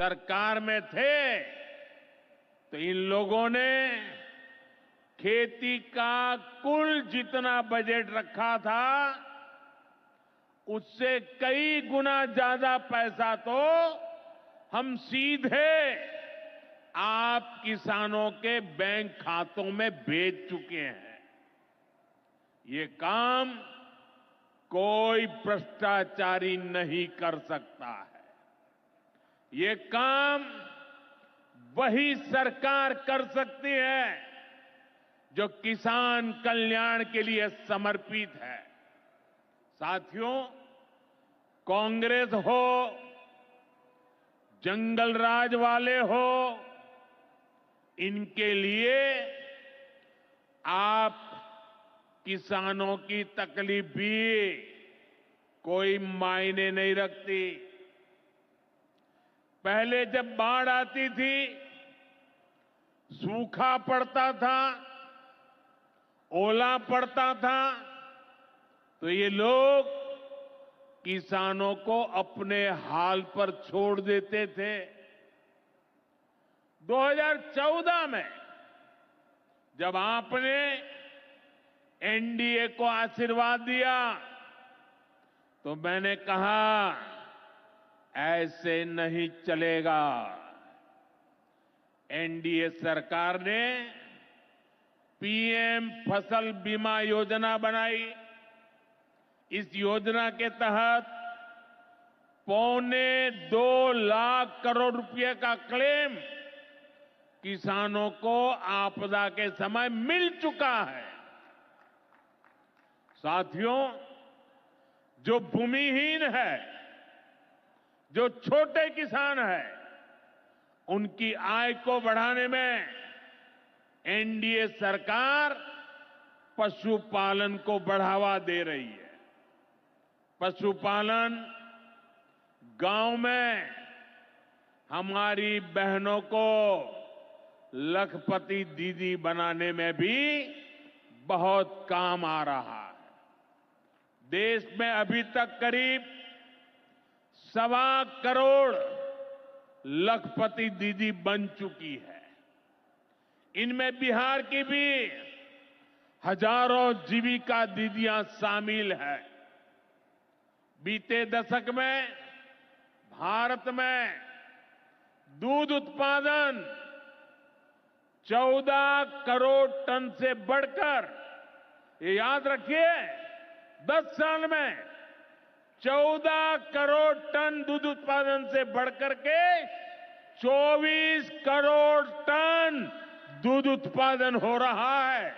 सरकार में थे तो इन लोगों ने खेती का कुल जितना बजट रखा था उससे कई गुना ज्यादा पैसा तो हम सीधे आप किसानों के बैंक खातों में भेज चुके हैं। ये काम कोई भ्रष्टाचारी नहीं कर सकता है। ये काम वही सरकार कर सकती है जो किसान कल्याण के लिए समर्पित है। साथियों, कांग्रेस हो, जंगल राज वाले हो, इनके लिए आप किसानों की तकलीफ भी कोई मायने नहीं रखती। पहले जब बाढ़ आती थी, सूखा पड़ता था, ओला पड़ता था, तो ये लोग किसानों को अपने हाल पर छोड़ देते थे। 2014 में जब आपने एनडीए को आशीर्वाद दिया तो मैंने कहा ऐसे नहीं चलेगा। एनडीए सरकार ने पीएम फसल बीमा योजना बनाई। इस योजना के तहत 2.25 लाख करोड़ रुपए का क्लेम किसानों को आपदा के समय मिल चुका है। साथियों, जो भूमिहीन है, जो छोटे किसान है, उनकी आय को बढ़ाने में एनडीए सरकार पशुपालन को बढ़ावा दे रही है। पशुपालन गांव में हमारी बहनों को लखपति दीदी बनाने में भी बहुत काम आ रहा है। देश में अभी तक करीब 1.25 करोड़ लखपति दीदी बन चुकी है। इनमें बिहार की भी हजारों जीविका दीदियां शामिल हैं। बीते दशक में भारत में दूध उत्पादन 14 करोड़ टन से बढ़कर, ये याद रखिए, 10 साल में 14 करोड़ टन दूध उत्पादन से बढ़कर के 24 करोड़ टन दूध उत्पादन हो रहा है।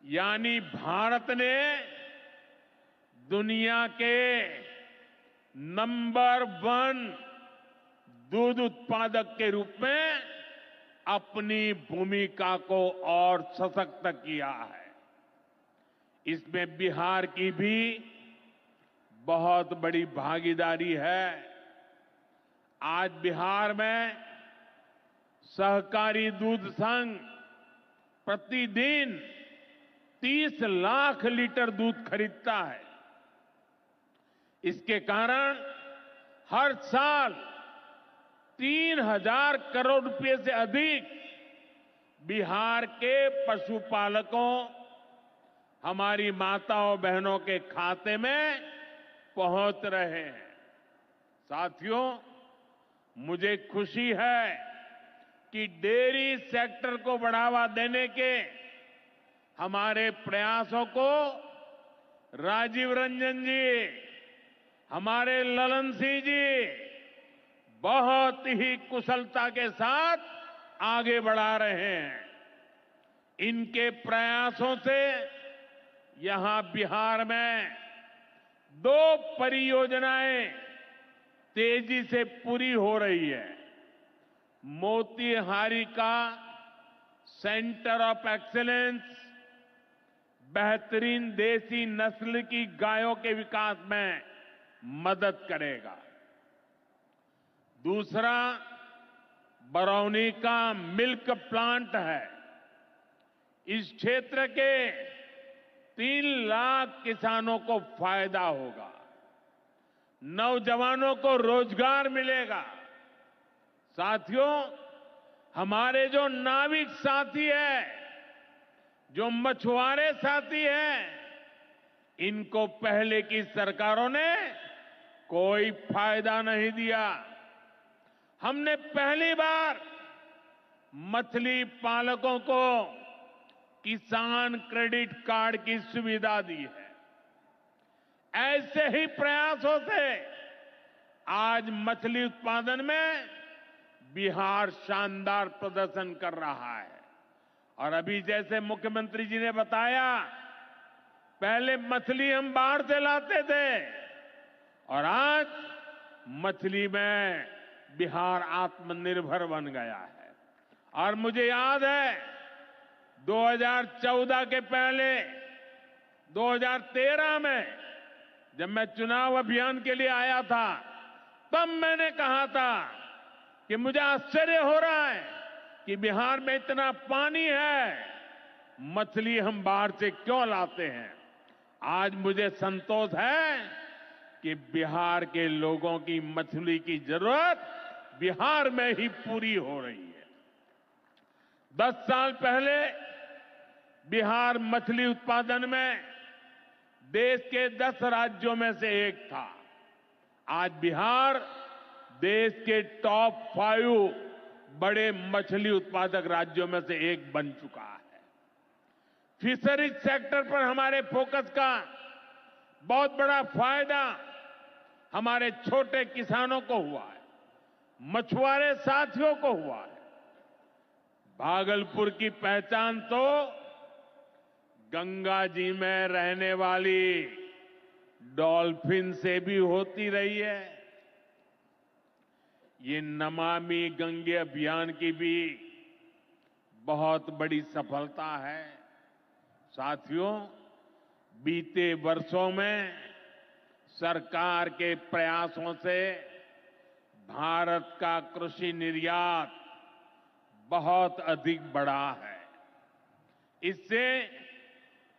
यानी भारत ने दुनिया के नंबर 1 दूध उत्पादक के रूप में अपनी भूमिका को और सशक्त किया है। इसमें बिहार की भी बहुत बड़ी भागीदारी है। आज बिहार में सहकारी दूध संघ प्रतिदिन 30 लाख लीटर दूध खरीदता है। इसके कारण हर साल 3,000 करोड़ रुपए से अधिक बिहार के पशुपालकों, हमारी माताओं बहनों के खाते में पहुंच रहे हैं। साथियों, मुझे खुशी है कि डेयरी सेक्टर को बढ़ावा देने के हमारे प्रयासों को राजीव रंजन जी, हमारे ललन सिंह जी बहुत ही कुशलता के साथ आगे बढ़ा रहे हैं। इनके प्रयासों से यहां बिहार में 2 परियोजनाएं तेजी से पूरी हो रही है। मोतीहारी का सेंटर ऑफ एक्सीलेंस बेहतरीन देसी नस्ल की गायों के विकास में मदद करेगा। दूसरा बरौनी का मिल्क प्लांट है। इस क्षेत्र के 3 लाख किसानों को फायदा होगा। नौजवानों को रोजगार मिलेगा। साथियों, हमारे जो नाविक साथी हैं, जो मछुआरे साथी हैं, इनको पहले की सरकारों ने कोई फायदा नहीं दिया। हमने पहली बार मछली पालकों को किसान क्रेडिट कार्ड की सुविधा दी है। ऐसे ही प्रयासों से आज मछली उत्पादन में बिहार शानदार प्रदर्शन कर रहा है। और अभी जैसे मुख्यमंत्री जी ने बताया, पहले मछली हम बाहर से लाते थे और आज मछली में बिहार आत्मनिर्भर बन गया है। और मुझे याद है 2014 के पहले 2013 में जब मैं चुनाव अभियान के लिए आया था, तब मैंने कहा था कि मुझे आश्चर्य हो रहा है कि बिहार में इतना पानी है, मछली हम बाहर से क्यों लाते हैं। आज मुझे संतोष है कि बिहार के लोगों की मछली की जरूरत बिहार में ही पूरी हो रही है। 10 साल पहले बिहार मछली उत्पादन में देश के 10 राज्यों में से एक था। आज बिहार देश के टॉप 5 बड़े मछली उत्पादक राज्यों में से एक बन चुका है। फिशरीज सेक्टर पर हमारे फोकस का बहुत बड़ा फायदा हमारे छोटे किसानों को हुआ है, मछुआरे साथियों को हुआ है। भागलपुर की पहचान तो गंगा जी में रहने वाली डॉल्फिन से भी होती रही है। ये नमामि गंगे अभियान की भी बहुत बड़ी सफलता है। साथियों, बीते वर्षों में सरकार के प्रयासों से भारत का कृषि निर्यात बहुत अधिक बढ़ा है। इससे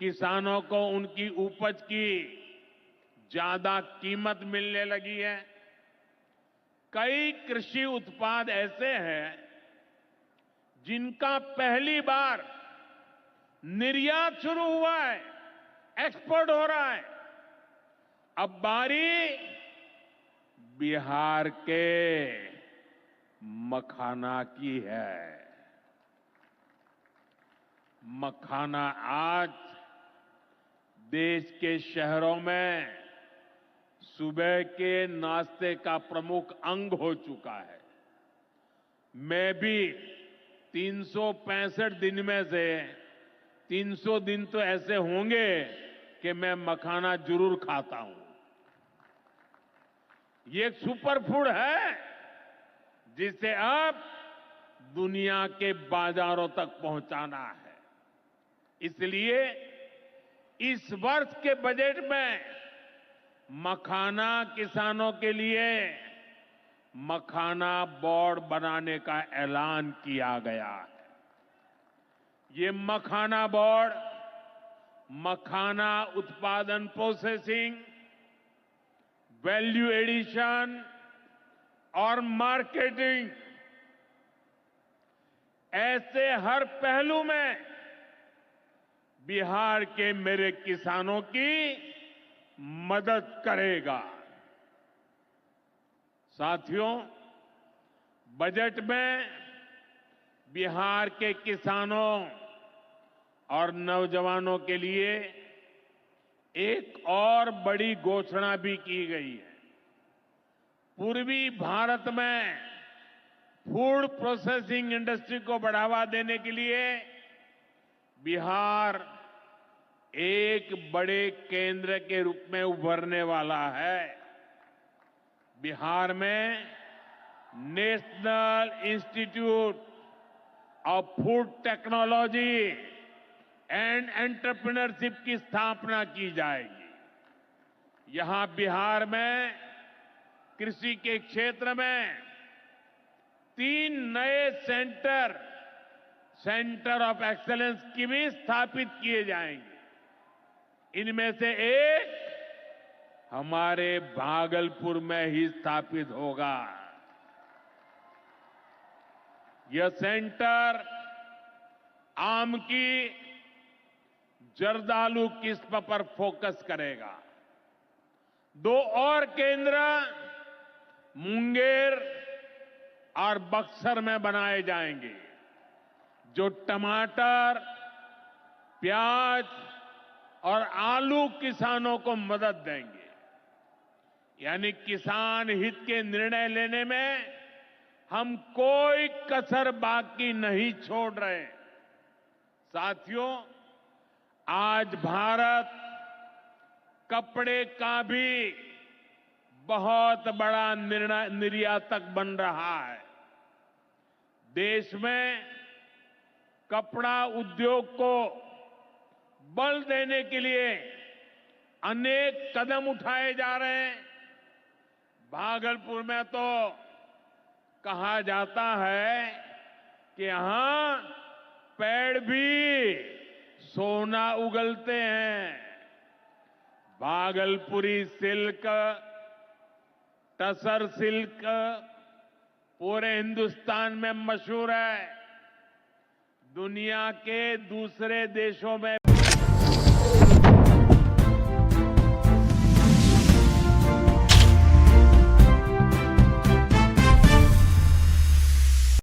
किसानों को उनकी उपज की ज्यादा कीमत मिलने लगी है। कई कृषि उत्पाद ऐसे हैं जिनका पहली बार निर्यात शुरू हुआ है, एक्सपोर्ट हो रहा है। अब बारी बिहार के मखाना की है। मखाना आज देश के शहरों में सुबह के नाश्ते का प्रमुख अंग हो चुका है। मैं भी 365 दिन में से 300 दिन तो ऐसे होंगे कि मैं मखाना जरूर खाता हूं। ये एक सुपर फूड है जिसे अब दुनिया के बाजारों तक पहुंचाना है। इसलिए इस वर्ष के बजट में मखाना किसानों के लिए मखाना बोर्ड बनाने का ऐलान किया गया है। ये मखाना बोर्ड मखाना उत्पादन, प्रोसेसिंग, वैल्यू एडिशन और मार्केटिंग ऐसे हर पहलू में बिहार के मेरे किसानों की मदद करेगा। साथियों, बजट में बिहार के किसानों और नौजवानों के लिए एक और बड़ी घोषणा भी की गई है। पूर्वी भारत में फूड प्रोसेसिंग इंडस्ट्री को बढ़ावा देने के लिए बिहार एक बड़े केंद्र के रूप में उभरने वाला है। बिहार में national institute of food technology and entrepreneurship की स्थापना की जाएगी। यहां बिहार में कृषि के क्षेत्र में 3 नए सेंटर ऑफ एक्सेलेंस की भी स्थापित किए जाएंगे। इनमें से एक हमारे भागलपुर में ही स्थापित होगा। यह सेंटर आम की जर्दालू किस्म पर फोकस करेगा। 2 और केंद्र मुंगेर और बक्सर में बनाए जाएंगे, जो टमाटर, प्याज और आलू किसानों को मदद देंगे। यानी किसान हित के निर्णय लेने में हम कोई कसर बाकी नहीं छोड़ रहे। साथियों, आज भारत कपड़े का भी बहुत बड़ा निर्यातक बन रहा है। देश में कपड़ा उद्योग को बल देने के लिए अनेक कदम उठाए जा रहे हैं। भागलपुर में तो कहा जाता है कि यहां पेड़ भी सोना उगलते हैं। भागलपुरी सिल्क, टसर सिल्क पूरे हिंदुस्तान में मशहूर है। दुनिया के दूसरे देशों में